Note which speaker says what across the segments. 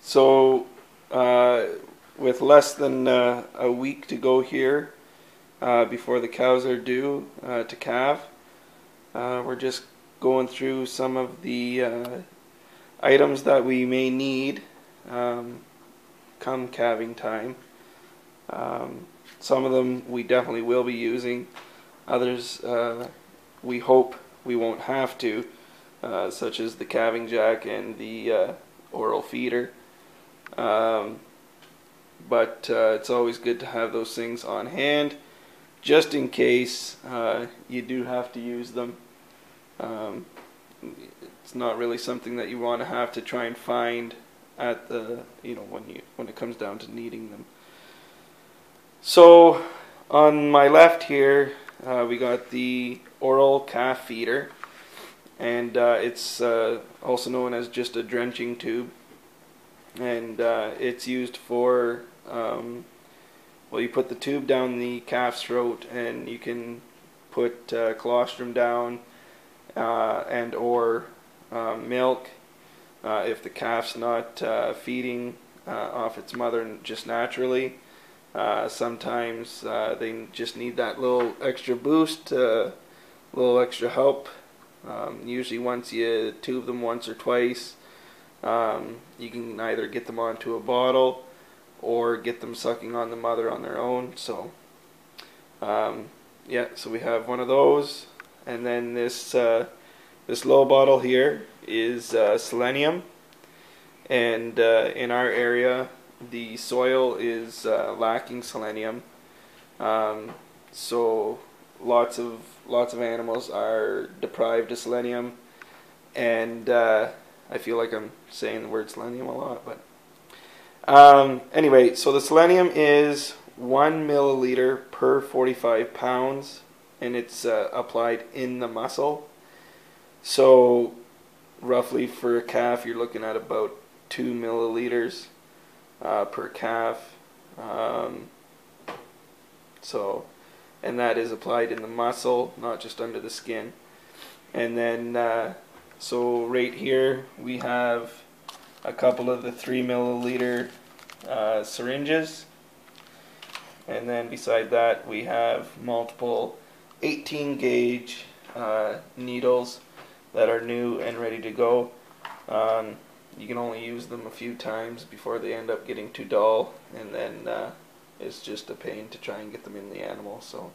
Speaker 1: So, with less than a week to go here before the cows are due to calve, we're just going through some of the items that we may need come calving time. Some of them we definitely will be using. Others we hope we won't have to, such as the calving jack and the oral feeder. But it's always good to have those things on hand, just in case you do have to use them. It's not really something that you want to have to try and find at the when it comes down to needing them. So on my left here, we got the oral calf feeder, and it's also known as just a drenching tube. And it's used for, well, you put the tube down the calf's throat, and you can put colostrum down and or milk if the calf's not feeding off its mother just naturally. Sometimes they just need that little extra boost, little extra help. Usually once you tube them once or twice, you can either get them onto a bottle or get them sucking on the mother on their own. So yeah, so we have one of those, and then this little bottle here is selenium, and in our area the soil is lacking selenium, so lots of animals are deprived of selenium, and I feel like I'm saying the word selenium a lot, but anyway, so the selenium is 1 milliliter per 45 pounds, and it's applied in the muscle. So roughly for a calf, you're looking at about 2 milliliters per calf. And that is applied in the muscle, not just under the skin. And then so right here we have a couple of the 3 milliliter syringes, and then beside that we have multiple 18 gauge needles that are new and ready to go. You can only use them a few times before they end up getting too dull, and then it's just a pain to try and get them in the animal. So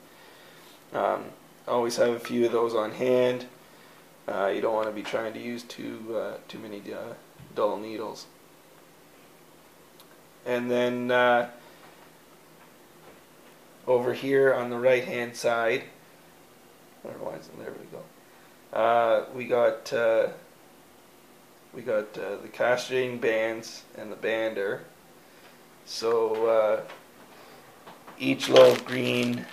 Speaker 1: always have a few of those on hand. You don't want to be trying to use too many dull needles. And then over here on the right hand side, there we go. We got the castrating bands and the bander. So each little green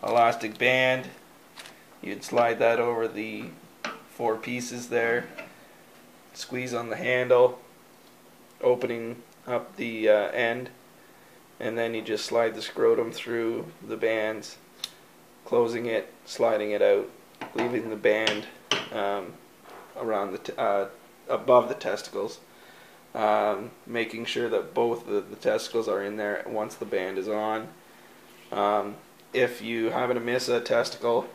Speaker 1: elastic band, you'd slide that over the 4 pieces there, squeeze on the handle, opening up the end, and then you just slide the scrotum through the bands, closing it, sliding it out, leaving the band around the above the testicles, making sure that both the testicles are in there once the band is on. If you happen to miss a testicle,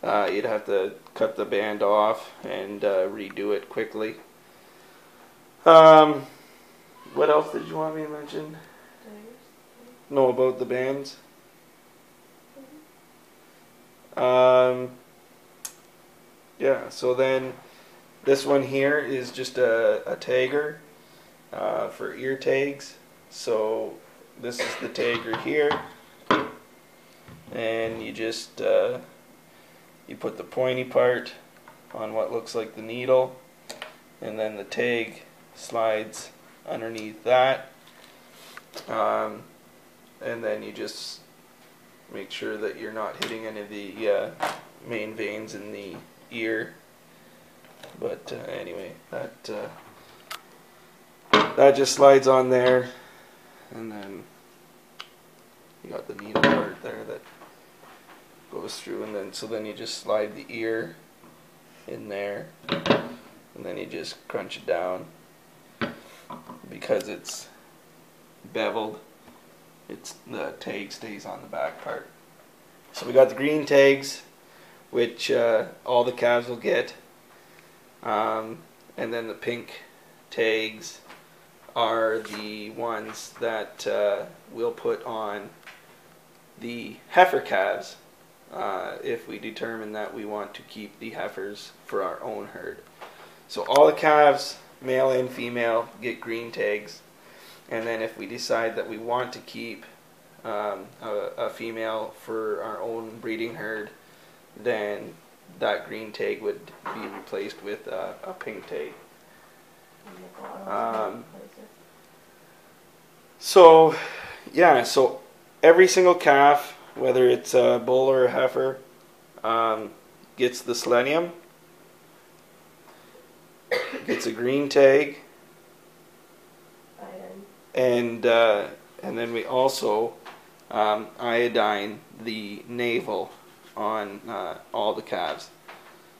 Speaker 1: you'd have to cut the band off and redo it quickly. What else did you want me to mention? Know about the bands? Yeah, so then this one here is just a tagger for ear tags. So this is the tagger here, and you just you put the pointy part on what looks like the needle, and then the tag slides underneath that, and then you just make sure that you're not hitting any of the main veins in the ear. But anyway, that just slides on there, and then you got the needle part there that goes through, and then you just slide the ear in there, and then you just crunch it down. because it's beveled, the tag stays on the back part. So we got the green tags, which all the calves will get, and then the pink tags are the ones that we'll put on the heifer calves if we determine that we want to keep the heifers for our own herd. So all the calves, male and female, get green tags, and then if we decide that we want to keep a female for our own breeding herd, then that green tag would be replaced with a pink tag. So every single calf, whether it's a bull or a heifer, gets the selenium, gets a green tag, and then we also iodine the navel on all the calves.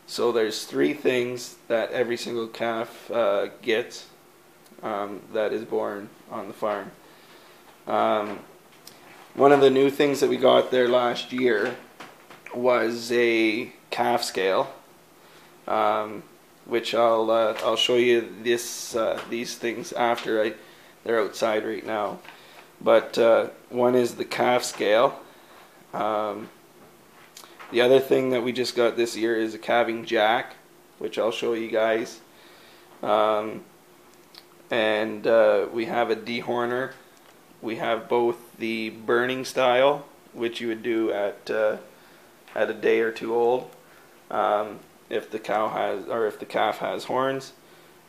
Speaker 1: So there's 3 things that every single calf gets that is born on the farm. One of the new things that we got there last year was a calf scale, which I'll show you these things after. They're outside right now. But one is the calf scale. The other thing that we just got this year is a calving jack, which I'll show you guys. And we have a dehorner. We have both the burning style, which you would do at a day or 2 old. If the cow has, or if the calf has horns,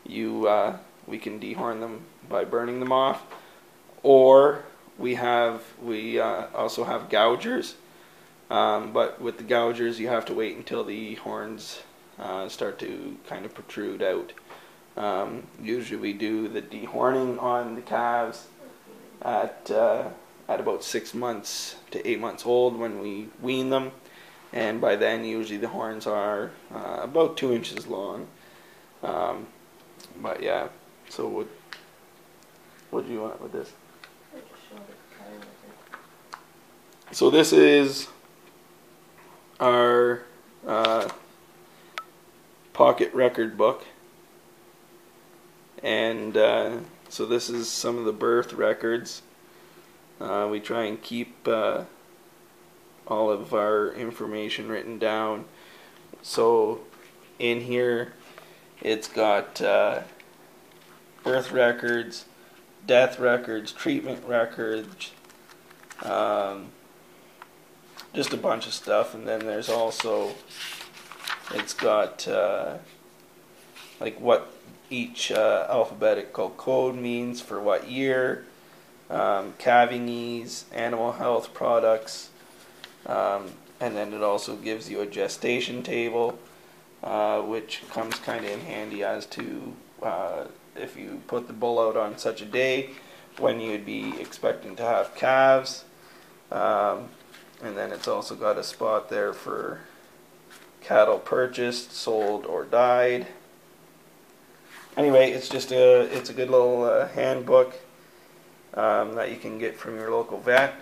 Speaker 1: we can dehorn them by burning them off. Or we also have gougers, but with the gougers you have to wait until the horns start to kind of protrude out. Usually we do the dehorning on the calves at about 6 months to 8 months old when we wean them, and by then usually the horns are about 2 inches long. But yeah, so what do you want with this? So this is our pocket record book, and so this is some of the birth records. We try and keep all of our information written down. So in here it's got birth records, death records, treatment records, just a bunch of stuff. And then there's also, it's got like what each alphabetical code means for what year, calving ease, animal health products, and then it also gives you a gestation table, which comes kind of in handy as to if you put the bull out on such a day, when you'd be expecting to have calves. And then it's also got a spot there for cattle purchased, sold, or died. Anyway, it's a good little handbook that you can get from your local vet.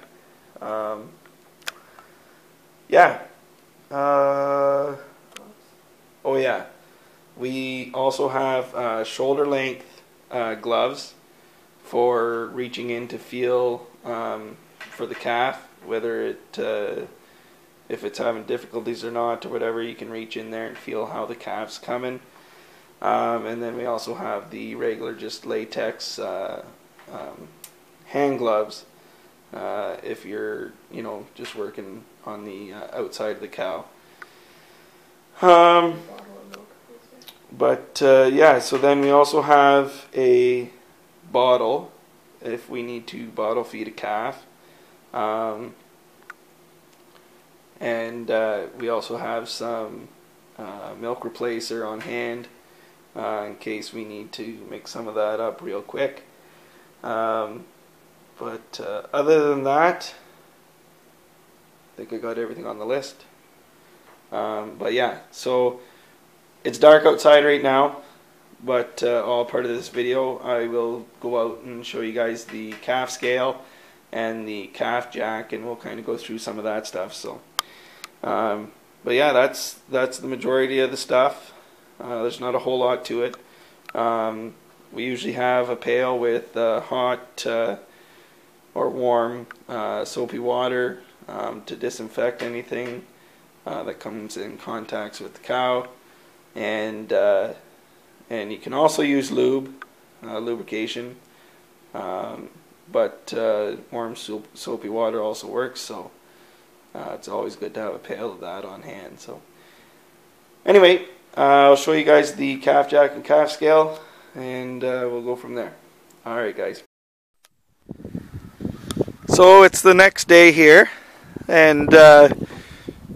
Speaker 1: Yeah. Oh yeah. We also have shoulder length gloves for reaching in to feel for the calf, whether if it's having difficulties or not or whatever. You can reach in there and feel how the calf's coming. And then we also have the regular just latex hand gloves if you're just working on the outside of the cow. Yeah, so then we also have a bottle if we need to bottle feed a calf. And we also have some milk replacer on hand in case we need to mix some of that up real quick. But other than that, I think I got everything on the list. But yeah, so it's dark outside right now, but all part of this video. I will go out and show you guys the calf scale and the calf jack, and we'll kind of go through some of that stuff. So, but yeah, that's the majority of the stuff. There's not a whole lot to it. We usually have a pail with hot or warm soapy water to disinfect anything that comes in contact with the cow, and you can also use lube, lubrication, but warm soapy water also works. So it's always good to have a pail of that on hand. So anyway, I'll show you guys the calf jack and calf scale, and we'll go from there. Alright guys. So it's the next day here, and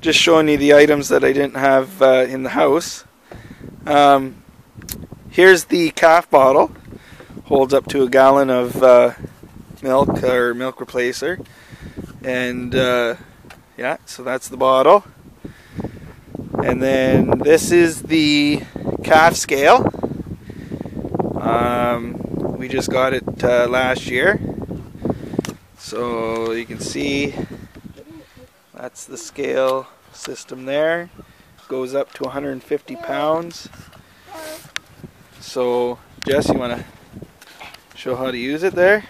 Speaker 1: just showing you the items that I didn't have in the house. Here's the calf bottle. Holds up to a gallon of milk or milk replacer. And yeah, so that's the bottle. And then this is the calf scale. We just got it last year. So you can see that's the scale system there. Goes up to 150 pounds. So Jess, you want to show how to use it there?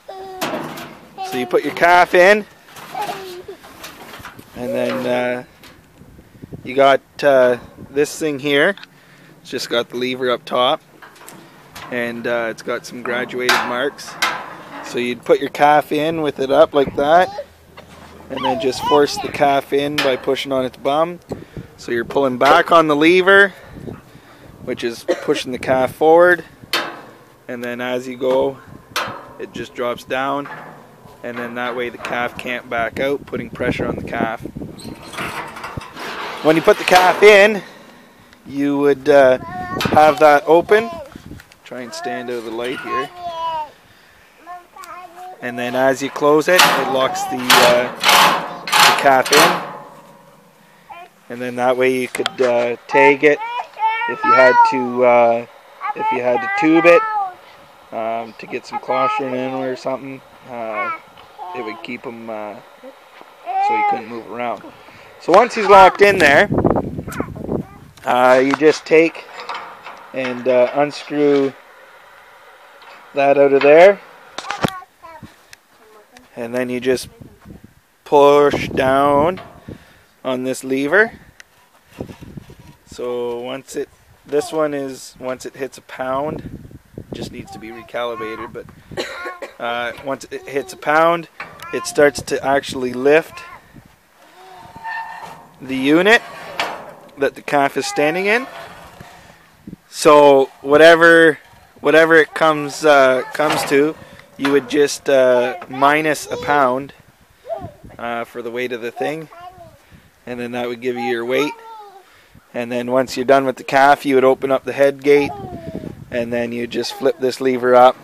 Speaker 1: So you put your calf in, and then you got this thing here. It's just got the lever up top, and it's got some graduated marks. So you'd put your calf in with it up like that, and then just force the calf in by pushing on its bum. So you're pulling back on the lever, which is pushing the calf forward, and then as you go, it just drops down, and then that way the calf can't back out, putting pressure on the calf. When you put the calf in, you would have that open. Try and stand out of the light here. And then as you close it, it locks the calf in. And then that way you could tag it if you had to tube it to get some colostrum in or something. It would keep him so he couldn't move around. So once he's locked in there, you just take and unscrew that out of there, and then you just push down on this lever. So once it hits a pound, it just needs to be recalibrated, but once it hits a pound, it starts to actually lift the unit that the calf is standing in. So whatever it comes to, you would just minus a pound for the weight of the thing, and then that would give you your weight. And then once you're done with the calf, you would open up the head gate, and then you just flip this lever up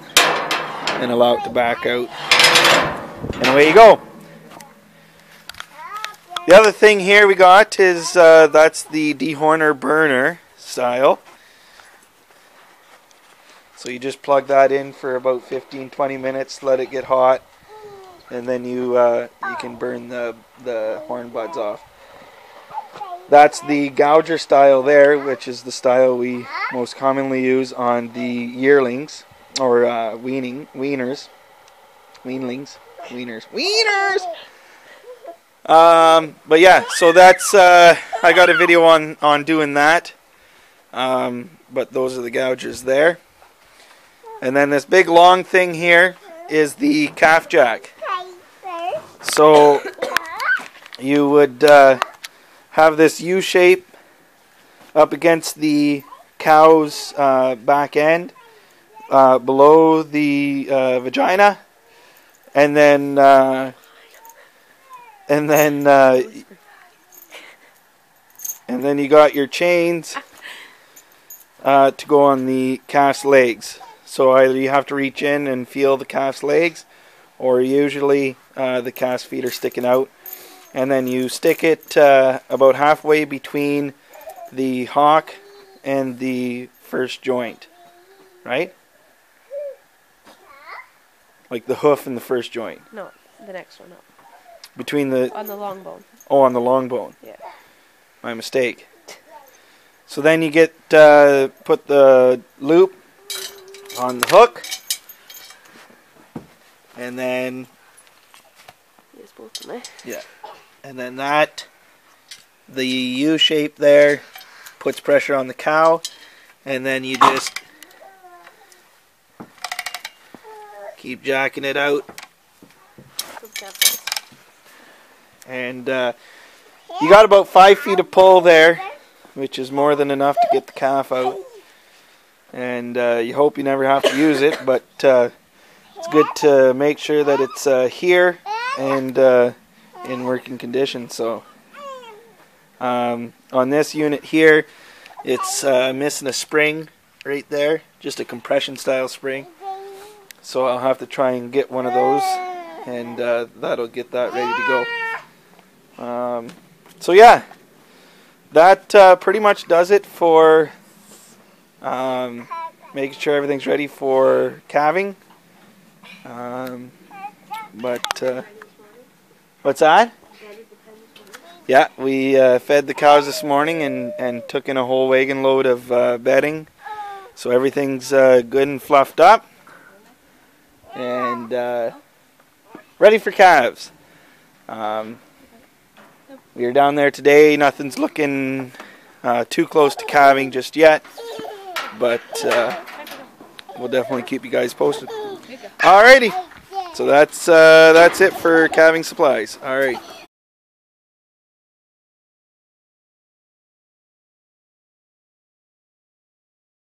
Speaker 1: and allow it to back out, and away you go. The other thing here we got is that's the dehorner burner style. So you just plug that in for about 15-20 minutes, let it get hot, and then you can burn the horn buds off. That's the gouger style there, which is the style we most commonly use on the yearlings, or weaners. But yeah, so that's I got a video on doing that. But those are the gougers there. And then this big long thing here is the calf jack. So you would have this U shape up against the cow's back end, below the vagina, and then you got your chains to go on the calf's legs. So either you have to reach in and feel the calf's legs, or usually the calf's feet are sticking out. And then you stick it about halfway between the hock and the first joint, right? Like the hoof in the first joint.
Speaker 2: No, the next one up.
Speaker 1: Between the...
Speaker 2: On the long bone.
Speaker 1: Oh, on the long bone.
Speaker 2: Yeah.
Speaker 1: My mistake. So then you get put the loop on the hook, and then
Speaker 2: Use both of them.
Speaker 1: yeah, and then the U shape there puts pressure on the cow, and then you just keep jacking it out, and you got about 5 feet of pull there, which is more than enough to get the calf out. And you hope you never have to use it, but it's good to make sure that it's here and in working condition. So on this unit here, it's missing a spring right there, just a compression style spring. So I'll have to try and get one of those, and that'll get that ready to go. So yeah, that pretty much does it for making sure everything's ready for calving. What's that? Yeah, we fed the cows this morning and took in a whole wagon load of bedding. So everything's good and fluffed up and ready for calves. We were down there today. Nothing's looking too close to calving just yet, but we'll definitely keep you guys posted. Alrighty, so that's it for calving supplies. Alright.